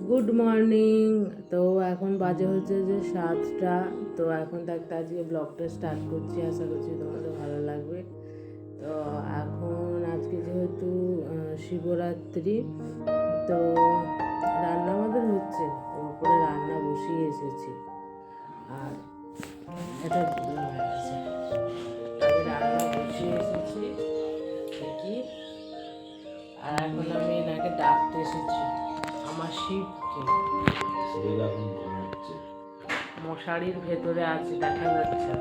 Good morning. তো এখন বাজে হচ্ছে যে 7টা। তো এখন থাকতে আজকে ব্লগটা স্টার্ট করছি, আশা করছি তোমাদের ভালো লাগবে। তো এখন আজকে যেহেতু শিবরাত্রি, তো রান্না আমাদের হচ্ছে, ওপরে রান্না বসিয়ে এসেছি। আর এটা হয়ে গেছে, আমি রান্না বসিয়ে এসেছি কি। আর এখন আমি এনাকে ডাকতে এসেছি, আমার শিবকে। মশারির ভেতরে আছে, দেখা যাচ্ছে।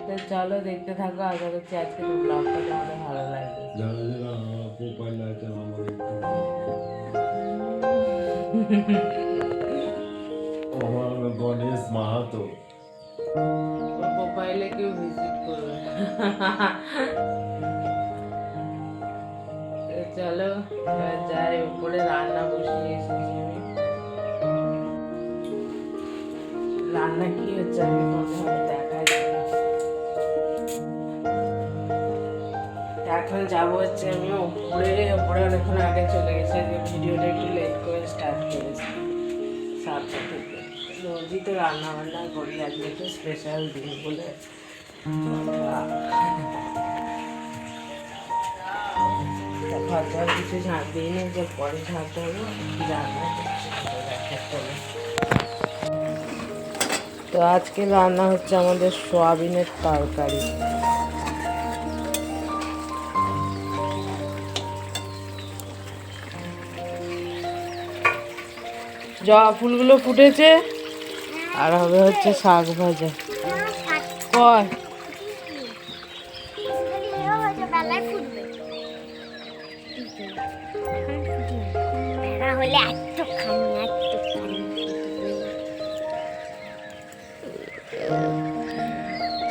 তো চলো দেখতে থাকো, আশা করছি আজকে তো ব্লগটা তোমাদের ভালো লাগবে। গণেশ মাহাতো ওর প্রোফাইলে কেউ ভিজিট করবে। তো চলো এবার যাই, উপরে রান্না বসিয়ে এসেছি আমি। রান্না কি হচ্ছে আগে তোমাদের দেখাই যাবে। এখন যাবো হচ্ছে আমি উপরে অনেকক্ষণ আগে চলে গেছে, ভিডিওটা একটু লেট করে স্টার্ট করেছি 7টা থেকে। রোজই তো রান্না বান্না করি, আজকে একটু স্পেশাল দিন বলে। খাওয়া কিছু ঝাঁট দিইনি, যে পরে ঝাঁটতে হবে কি রান্না করছি। তো আজকে রান্না হচ্ছে আমাদের সোয়াবিনের তরকারি। জবা ফুলগুলো ফুটেছে, আর হবে হচ্ছে শাক ভাজা। কয়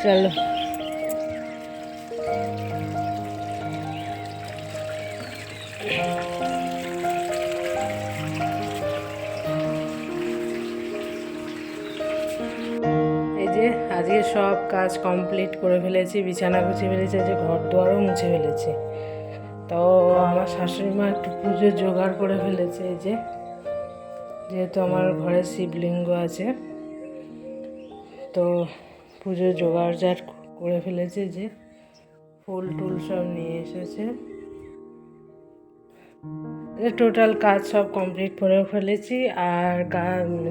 চলো আজকে সব কাজ কমপ্লিট করে ফেলেছি, বিছানা গুছিয়ে ফেলেছি, যে ঘর দুয়ারও মুছে ফেলেছি। তো আমার শাশুড়ি মা একটু পুজোর জোগাড় করে ফেলেছে, এই যে যেহেতু আমার ঘরে শিবলিঙ্গ আছে, তো পুজোর জোগাড় জাট করে ফেলেছে, যে ফুল টুল সব নিয়ে এসেছে। টোটাল কাজ সব কমপ্লিট করে ফেলেছি। আর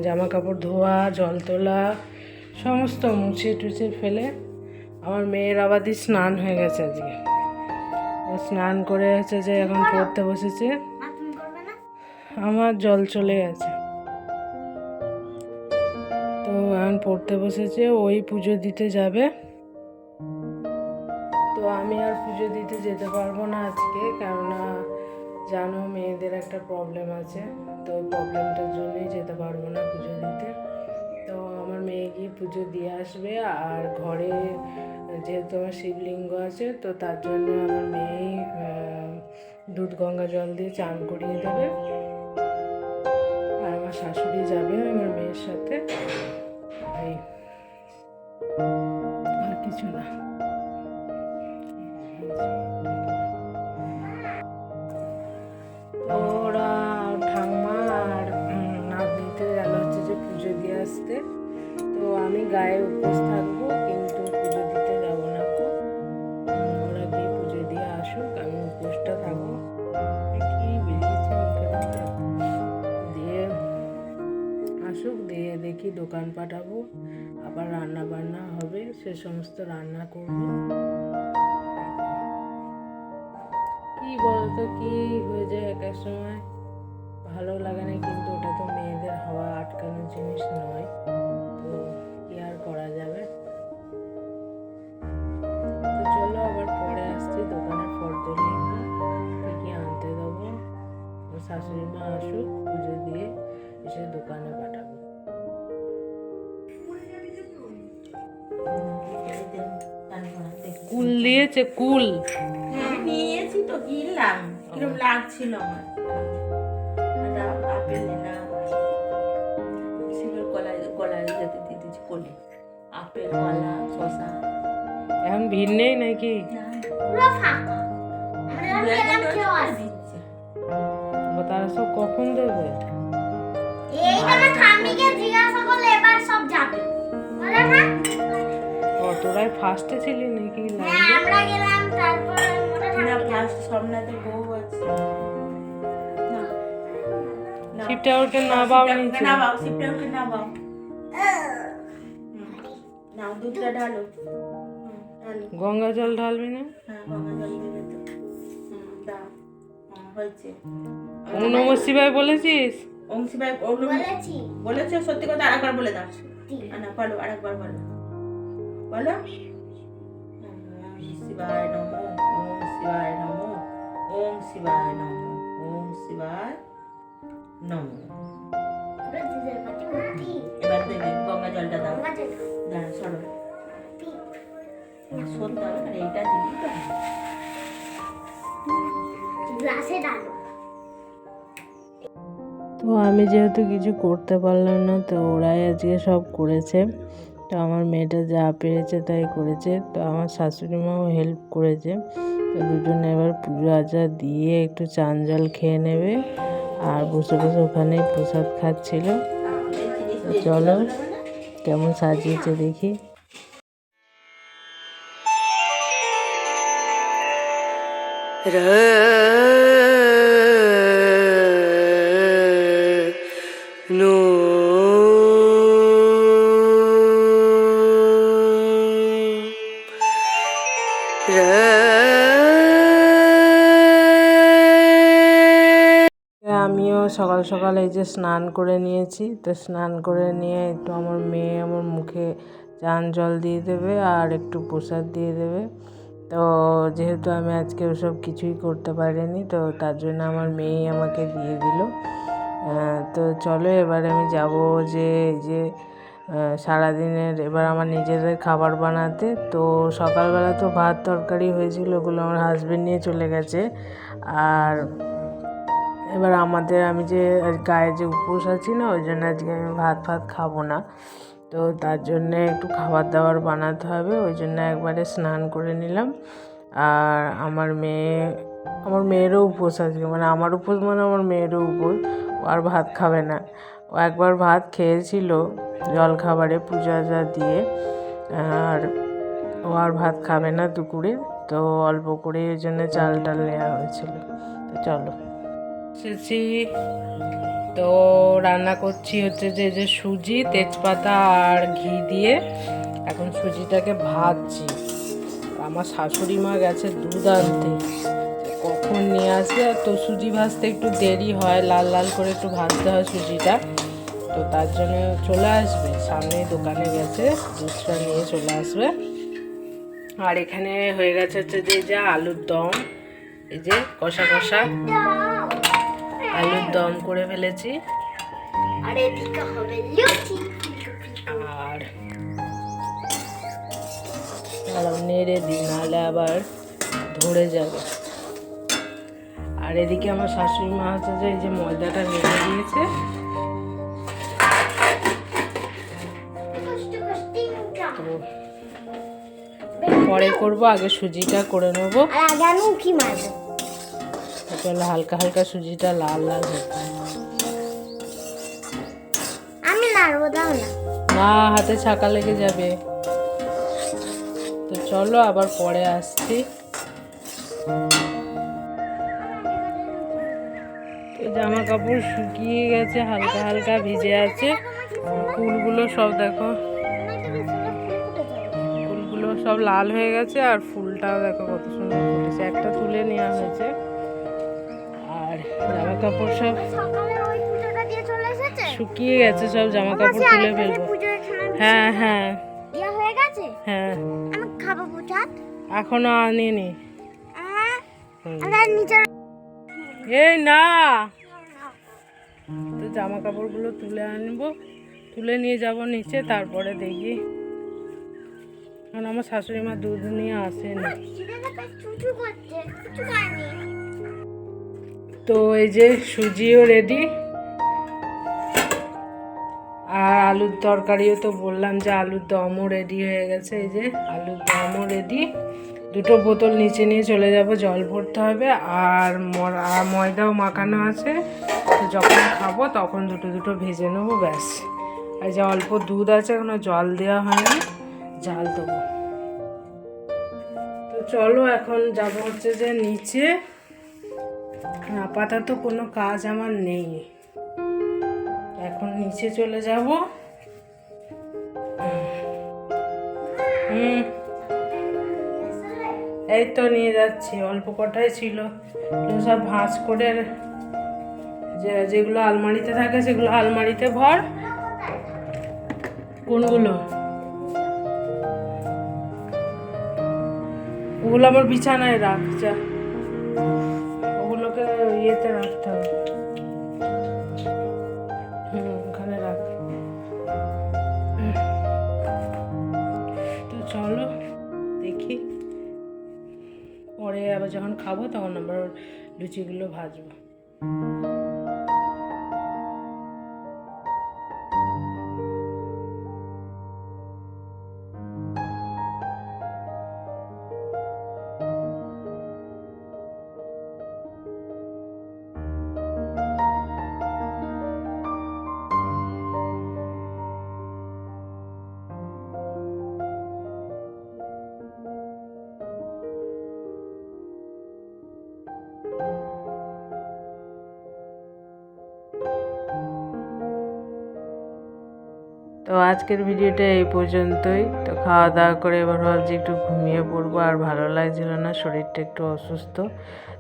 জামা কাপড় ধোয়া, জল তোলা সমস্ত মুছে টুছে ফেলে, আমার মেয়ের আবাদি স্নান হয়ে গেছে আজকে। ও স্নান করে হচ্ছে যে এখন পড়তে বসেছে। আমার জল চলে গেছে, তো এখন পড়তে বসেছে, ওই পুজো দিতে যাবে। তো আমি আর পুজো দিতে যেতে পারবো না আজকে, কেননা জানো মেয়েদের একটা প্রবলেম আছে, তো ওই প্রবলেমটার জন্যই যেতে পারবো না পুজো দিতে। তো আমার মেয়ে গিয়ে পুজো দিয়ে আসবে। আর ঘরে যেহেতু আমার শিবলিঙ্গ আছে, তো তার জন্য আমার মেয়ে দুধ গঙ্গা জল দিয়ে চান করিয়ে দেবে। আর আমার শাশুড়ি যাবে আমার মেয়ের সাথে, এই আর কিছু না। ওরা ঠাম্মা আর নাতনিতে গেল হচ্ছে যে পুজো দিয়ে আসতে। তো আমি গায়ে উপোস থাকবো, কিন্তু পুজো দিতে যাবো না। ওরা গিয়ে পুজো দিয়ে আসুক, আমি উপোসটা থাকবো। কি বেরিয়েছে দিয়ে আসুক, দিয়ে দেখি দোকান পাঠাবো, আবার রান্না বান্না হবে, সে সমস্ত রান্না করবো। কি বলতো, কি হয়ে যায় এক এক সময়, ভালো লাগে না, কিন্তু ওটা তো মেয়েদের হওয়া আটকানোর জিনিস নয়, তো কি আর করা যাবে। তো চলো আবার পরে আসছি, দোকানের ফর্দ নিয়ে কি কি আনতে দেবো। শাশুড়ি মা আসুক, পুজো দিয়ে এসে দোকানে পাঠাবো। কুল দিয়েছে, কুল নিয়েছি তো, কিনলাম, কিরম লাগছিল আমার। আপেল নিলাম, শিবের গলায় যেতে দিতেছি কোলে, আপেল, কলা, শশা। এখন ভিড় নেই নাকি? পুরো ফাঁকা, দিচ্ছে। তারা সব কখন দেবে? তোরাই ফার্স্টে ছিলি নাকি লাইনে? না ফার্স্ট সোমনাথের বউ আছে। না না শিবটা ওকে না বাও নিচে। না বাবা শিবটাকে না বাবা। নাও দুধটা ঢালো। ঢালো। গঙ্গা জল ঢালবি না? হ্যাঁ গঙ্গা জল ঢেলে তো। দাও। হয়েছে। ওম নমঃ শিবায় বলেছিস? ওম শিবায় বলেছো? সত্যি কথা আরেকবার বলে দাও। না বলো আরেকবার বলো। বলো। ওম শিবায় নমঃ। ওম শিবায় নমঃ। ওম শিবায় নমঃ। ওম শিবায় নমঃ। এবার দেবে গঙ্গা জলটা দাও। দাঁড়া সরো। সত্যি হবে না এইটা দিবি তো। তো আমি যেহেতু কিছু করতে পারলাম না, তো ওরাই আজকে সব করেছে। তো আমার মেয়েটা যা পেরেছে তাই করেছে। তো আমার শাশুড়ি মাও হেল্প করেছে। তো দুজনে এবার পুজো আচা দিয়ে একটু চান জল খেয়ে নেবে, আর বসে বসে ওখানে প্রসাদ খাচ্ছিল। তো চলো কেমন সাজিয়েছে দেখি। আমিও সকাল সকাল এই যে স্নান করে নিয়েছি। তো স্নান করে নিয়ে একটু আমার মেয়ে আমার মুখে চান জল দিয়ে দেবে আর একটু প্রসাদ দিয়ে দেবে। তো যেহেতু আমি আজকে ওসব কিছুই করতে পারিনি, তো তার জন্য আমার মেয়েই আমাকে দিয়ে দিল। তো চলো এবার আমি যাব যে এই যে সারাদিনের এবার আমার নিজেদের খাবার বানাতে। তো সকালবেলা তো ভাত তরকারি হয়েছিল, ওগুলো আমার হাজবেন্ড নিয়ে চলে গেছে। আর এবার আমি যে গায়ে যে উপোস আছি না, ওই জন্য আজকে আমি ভাত খাবো না। তো তার জন্যে একটু খাবার দাবার বানাতে হবে, ওই জন্য একবারে স্নান করে নিলাম। আর আমার মেয়েরও উপোস আজকে, মানে আমার উপোস মানে আমার মেয়েরও উপোস। ও আর ভাত খাবে না। ও একবার ভাত খেয়েছিল জল খাবারে পূজা দিয়ে, আর ও আর ভাত খাবে না দুপুরে। তো অল্প করে ওই জন্য চাল টাল নেওয়া হয়েছিল। তো চলো এসেছি। তো রান্না করছি হচ্ছে যে সুজি, তেজপাতা আর ঘি দিয়ে এখন সুজিটাকে ভাজছি। আমার শাশুড়ি মা গেছে দুধ আনতে, কখন নিয়ে আসবে। তো সুজি ভাজতে একটু দেরি হয়, লাল লাল করে একটু ভাজতে হয় সুজিটা। তো তার জন্য চলে আসবে, সামনেই দোকানে গেছে, দুধটা নিয়ে চলে আসবে। আর এখানে হয়ে গেছে হচ্ছে যে আলুর দম, এই যে কষা কষা আলুর দম করে ফেলেছি। আর এদিকে হবে লুচি। আর নেড়ে দিই, নাহলে আবার ধরে যাবে। আর এদিকে আমার শাশুড়ি মা হচ্ছে যে এই যে ময়দাটা নেড়ে দিয়েছে। পরে করবো, আগে সুজিটা করে নেবো। চলো হালকা হালকা সুজিটা লাল লাল হচ্ছে। আমি নাড়বো, দাও না। না, হাতে ছাকা লেগে যাবে। তো চলো আবার পরে আসছি। তো জামা কাপড় শুকিয়ে গেছে, হালকা হালকা ভিজে আছে। ফুলগুলো সব দেখো, ফুলগুলো সব লাল হয়ে গেছে, আর ফুলটাও দেখো কত সুন্দর ফুটেছে। একটা তুলে নেওয়া হয়েছে। আর জামা কাপড় সব শুকিয়ে গেছে, সব জামা কাপড় তুলে ফেলবো। হ্যাঁ হ্যাঁ হ্যাঁ, এখনো আনিনি। এই না, তো জামা কাপড়গুলো তুলে আনবো, তুলে নিয়ে যাব নিচে, তারপরে দেখি। কারণ আমার শাশুড়ি মা দুধ নিয়ে আসেনি। তো এই যে সুজিও রেডি, আর আলুর তরকারিও তো বললাম যে আলুর দমও রেডি হয়ে গেছে। এই যে আলুর দমও রেডি, দুটো বোতল নিচে নিয়ে চলে যাব, জল ভরতে হবে। আর ময়দাও মাখানো আছে, তো যখন খাবো তখন দুটো দুটো ভেজে নেবো, ব্যাস। আর যে অল্প দুধ আছে, এখনো জল দেওয়া হয়নি, জাল দেবো। তো চলো এখন যাব হচ্ছে যে নিচে। আপাতত কোনো কাজ আমার নেই, এখন নিচে চলে যাব। এই তো নিয়ে যাচ্ছি, অল্প কটাই ছিল, সব ভাঁজ করে যেগুলো আলমারিতে থাকে সেগুলো আলমারিতে ভর। কোনগুলো? ওগুলো আমার বিছানায় রাখ, যা, ওগুলোকে ইয়েতে রাখতে হবে, ওখানে রাখ। তো চলো দেখি, পরে আবার যখন খাবো তখন আবার লুচিগুলো ভাজবো। তো আজকের ভিডিওটা এই পর্যন্তই। তো খাওয়া দাওয়া করে এবার ভাবছি একটু ঘুমিয়ে পড়বো, আর ভালো লাগছিল না, শরীরটা একটু অসুস্থ।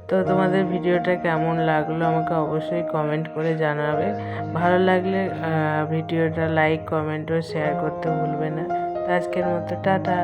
তো তোমাদের ভিডিওটা কেমন লাগলো আমাকে অবশ্যই কমেন্ট করে জানাবে। ভালো লাগলে ভিডিওটা লাইক, কমেন্ট ও শেয়ার করতে ভুলবে না। তো আজকের মতো টাটা।